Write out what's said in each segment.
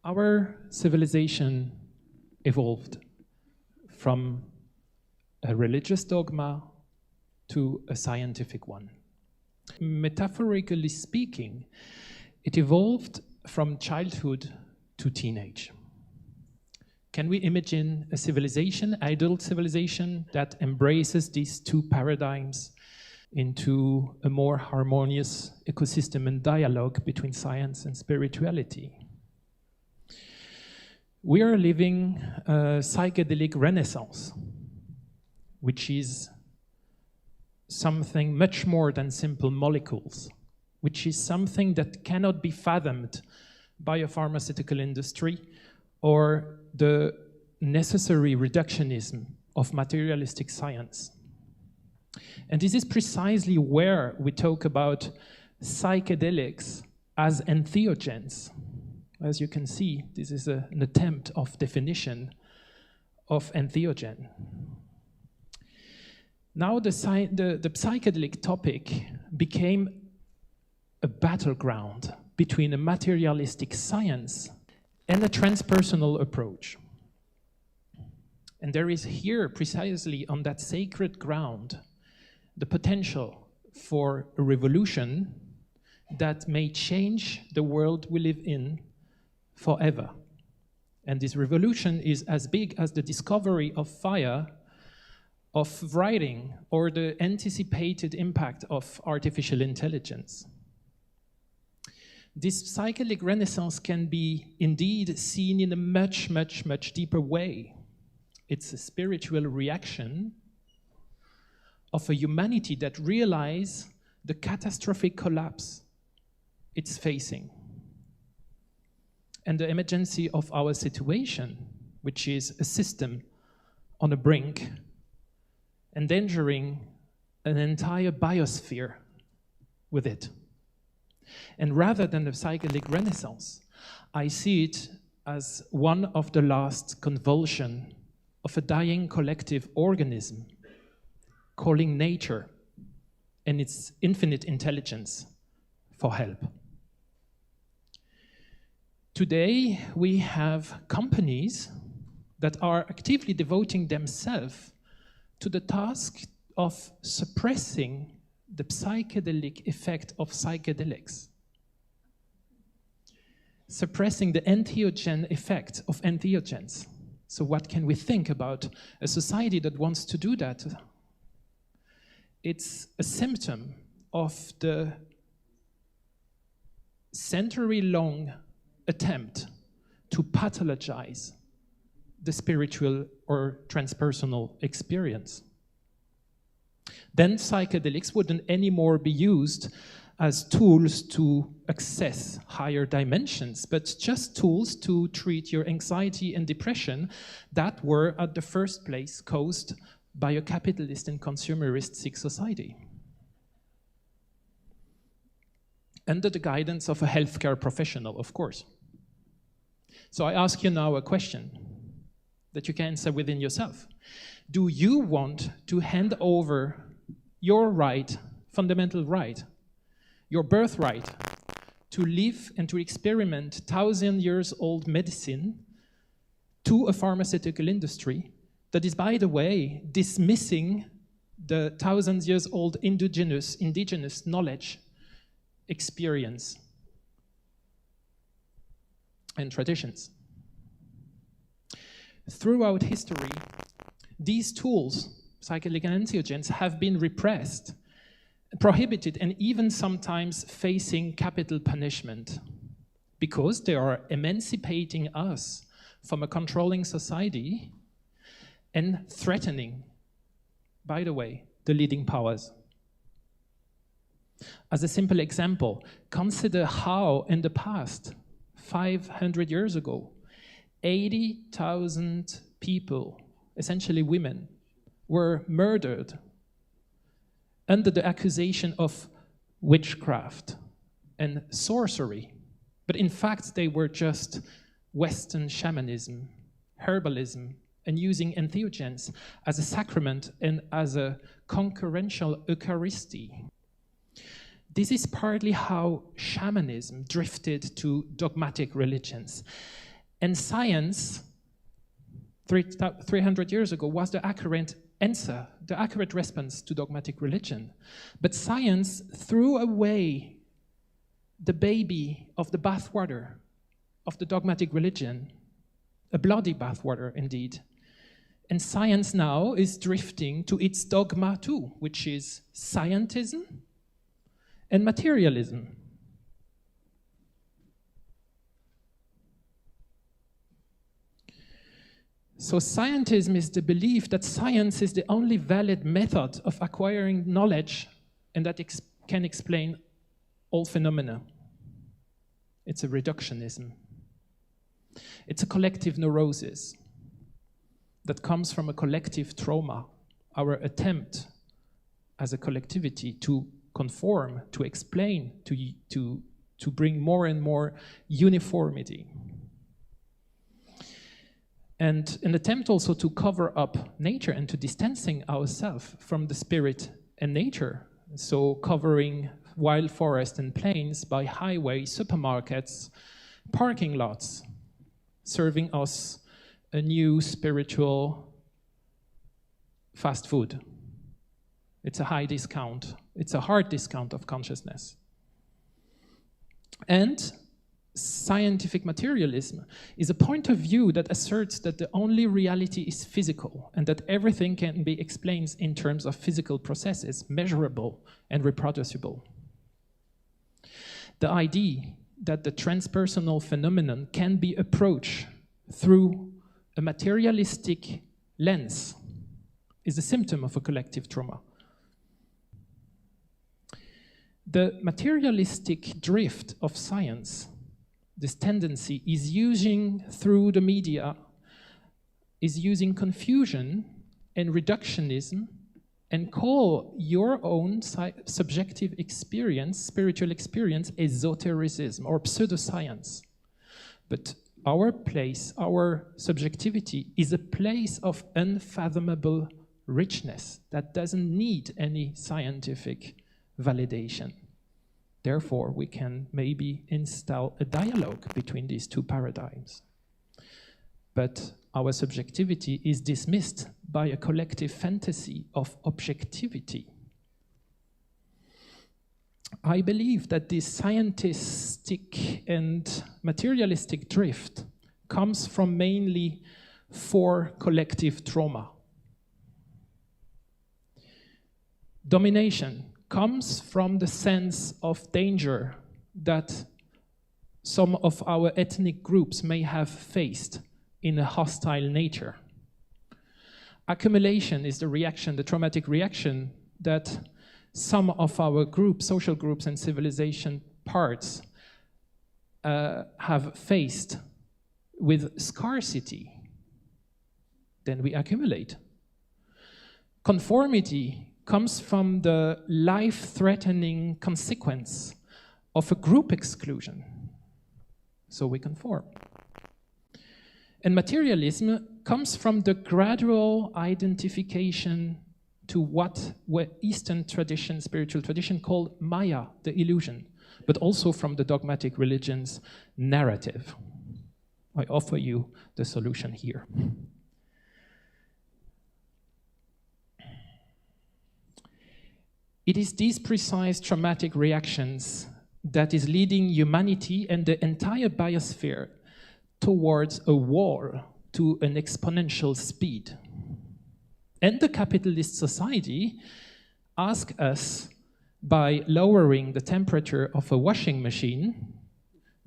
Our civilization evolved from a religious dogma to a scientific one. Metaphorically speaking, it evolved from childhood to teenage. Can we imagine a civilization, adult civilization, that embraces these two paradigms into a more harmonious ecosystem and dialogue between science and spirituality? We are living a psychedelic renaissance, which is something much more than simple molecules, which is something that cannot be fathomed by a pharmaceutical industry or the necessary reductionism of materialistic science. And this is precisely where we talk about psychedelics as entheogens. As you can see, this is an attempt of definition of entheogen. Now the psychedelic topic became a battleground between a materialistic science and a transpersonal approach. And there is here, precisely on that sacred ground, the potential for a revolution that may change the world we live in forever. And this revolution is as big as the discovery of fire, of writing, or the anticipated impact of artificial intelligence. This psychedelic renaissance can be indeed seen in a much, much, much deeper way. It's a spiritual reaction of a humanity that realizes the catastrophic collapse it's facing and the emergency of our situation, which is a system on a brink, endangering an entire biosphere with it. And rather than a psychedelic renaissance, I see it as one of the last convulsions of a dying collective organism, calling nature and its infinite intelligence for help. Today, we have companies that are actively devoting themselves to the task of suppressing the psychedelic effect of psychedelics, suppressing the entheogen effect of entheogens. So what can we think about a society that wants to do that? It's a symptom of the century-long attempt to pathologize the spiritual or transpersonal experience. Then psychedelics wouldn't anymore be used as tools to access higher dimensions, but just tools to treat your anxiety and depression that were at the first place caused by a capitalist and consumeristic society, under the guidance of a healthcare professional, of course. So I ask you now a question that you can answer within yourself. Do you want to hand over your right, fundamental right, your birthright, to live and to experiment 1,000-year-old medicine to a pharmaceutical industry that is, by the way, dismissing the 1,000-year-old indigenous knowledge, experience, and traditions? Throughout history, these tools, psychedelic and entheogens, have been repressed, prohibited, and even sometimes facing capital punishment because they are emancipating us from a controlling society and threatening, by the way, the leading powers. As a simple example, consider how in the past, 500 years ago, 80,000 people, essentially women, were murdered under the accusation of witchcraft and sorcery. But in fact, they were just Western shamanism, herbalism, and using entheogens as a sacrament and as a concurrential Eucharisty. This is partly how shamanism drifted to dogmatic religions. And science, 300 years ago, was the accurate answer, the accurate response to dogmatic religion. But science threw away the baby of the bathwater of the dogmatic religion, a bloody bathwater indeed. And science now is drifting to its dogma too, which is scientism and materialism. So scientism is the belief that science is the only valid method of acquiring knowledge and that can explain all phenomena. It's a reductionism. It's a collective neurosis that comes from a collective trauma, our attempt as a collectivity to conform, to explain, to bring more and more uniformity. And an attempt also to cover up nature and to distancing ourselves from the spirit and nature. So covering wild forest and plains by highways, supermarkets, parking lots, serving us a new spiritual fast food. It's a high discount. It's a hard discount of consciousness. And scientific materialism is a point of view that asserts that the only reality is physical and that everything can be explained in terms of physical processes, measurable and reproducible. The idea that the transpersonal phenomenon can be approached through a materialistic lens is a symptom of a collective trauma. The materialistic drift of science, this tendency, is using through the media, is using confusion and reductionism and call your own subjective experience, spiritual experience, esotericism or pseudoscience. But our place, our subjectivity, is a place of unfathomable richness that doesn't need any scientific validation. Therefore, we can maybe install a dialogue between these two paradigms. But our subjectivity is dismissed by a collective fantasy of objectivity. I believe that this scientistic and materialistic drift comes from mainly 4 collective trauma. Domination comes from the sense of danger that some of our ethnic groups may have faced in a hostile nature. Accumulation is the reaction, the traumatic reaction that some of our groups, social groups and civilization parts have faced with scarcity. Then we accumulate. Conformity comes from the life-threatening consequence of a group exclusion. So we conform. And materialism comes from the gradual identification to what Eastern tradition, spiritual tradition, called Maya, the illusion, but also from the dogmatic religion's narrative. I offer you the solution here. It is these precise traumatic reactions that is leading humanity and the entire biosphere towards a wall to an exponential speed. And the capitalist society asks us, by lowering the temperature of a washing machine,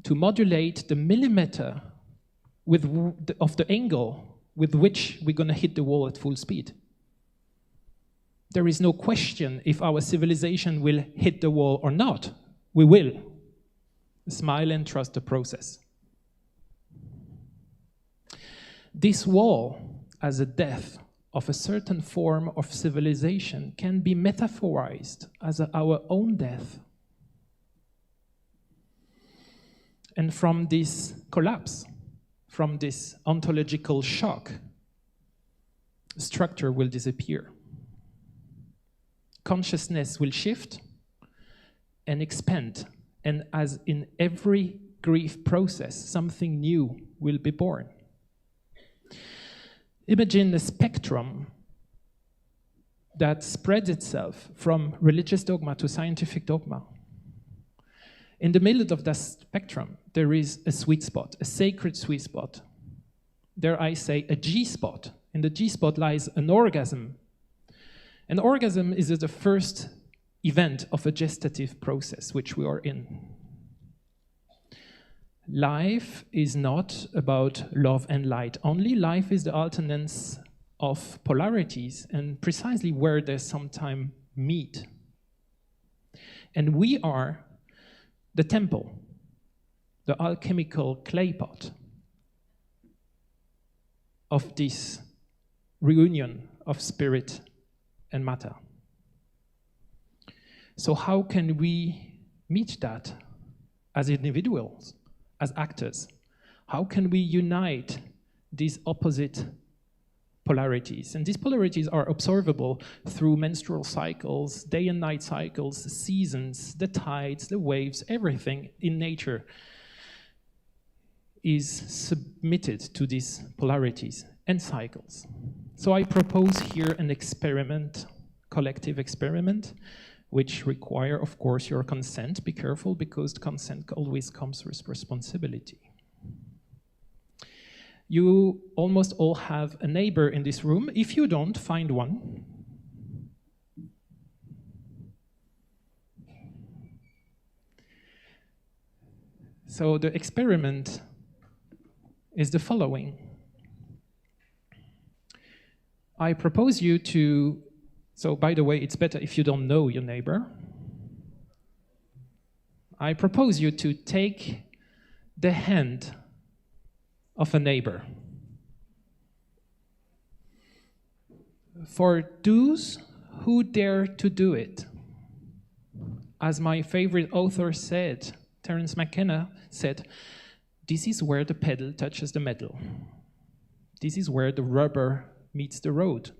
to modulate the millimeter of the angle with which we're going to hit the wall at full speed. There is no question if our civilization will hit the wall or not. We will. Smile and trust the process. This wall, as a death of a certain form of civilization, can be metaphorized as our own death. And from this collapse, from this ontological shock, structure will disappear. Consciousness will shift, and expand. And as in every grief process, something new will be born. Imagine a spectrum that spreads itself from religious dogma to scientific dogma. In the middle of that spectrum, there is a sweet spot, a sacred sweet spot. Dare I say, a G-spot. In the G-spot lies an orgasm. An orgasm is the first event of a gestative process which we are in. Life is not about love and light only. Life is the alternance of polarities and precisely where they sometimes meet. And we are the temple, the alchemical clay pot of this reunion of spirit and matter. So how can we meet that as individuals, as actors? How can we unite these opposite polarities? And these polarities are observable through menstrual cycles, day and night cycles, seasons, the tides, the waves, everything in nature is submitted to these polarities and cycles. So I propose here an experiment, collective experiment, which require, of course, your consent. Be careful, because the consent always comes with responsibility. You almost all have a neighbor in this room. If you don't, find one. So the experiment is the following. I propose you to, so by the way, it's better if you don't know your neighbor. I propose you to take the hand of a neighbor. For those who dare to do it, as my favorite author said, Terence McKenna said, this is where the pedal touches the metal. This is where the rubber meets the road.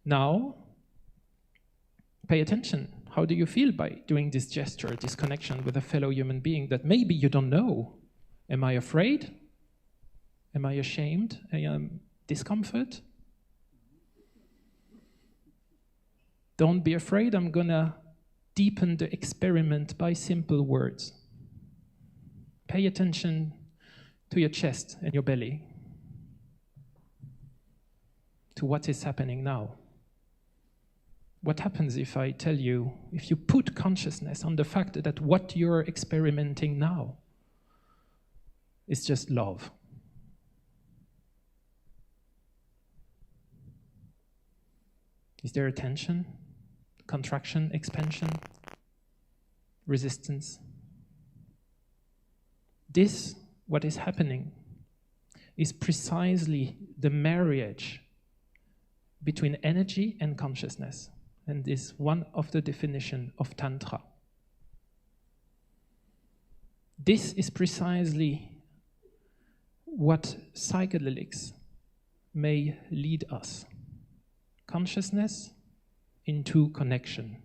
Now, pay attention. How do you feel by doing this gesture, this connection with a fellow human being that maybe you don't know? Am I afraid? Am I ashamed? Am I discomfort? Don't be afraid. I'm gonna deepen the experiment by simple words. Pay attention to your chest and your belly, to what is happening now. What happens if I tell you, if you put consciousness on the fact that what you're experimenting now is just love? Is there a tension, contraction, expansion, resistance? This, what is happening, is precisely the marriage between energy and consciousness, and is one of the definitions of Tantra. This is precisely what psychedelics may lead us. Consciousness into connection.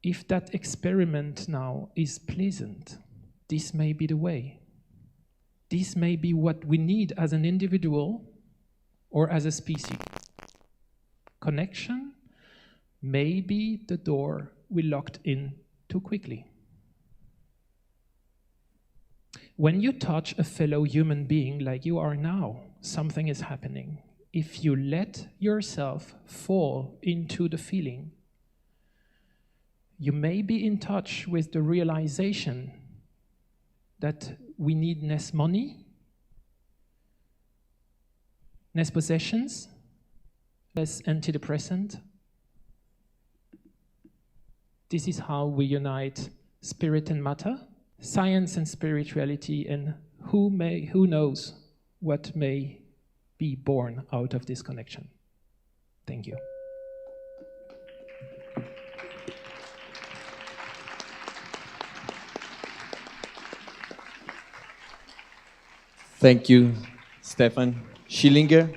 If that experiment now is pleasant, this may be the way. This may be what we need as an individual or as a species. Connection may be the door we locked in too quickly. When you touch a fellow human being like you are now, something is happening. If you let yourself fall into the feeling, you may be in touch with the realization that we need less money, less possessions, less antidepressant. This is how we unite spirit and matter, science and spirituality, and who knows what may be born out of this connection. Thank you. Thank you, Stephan Schillinger.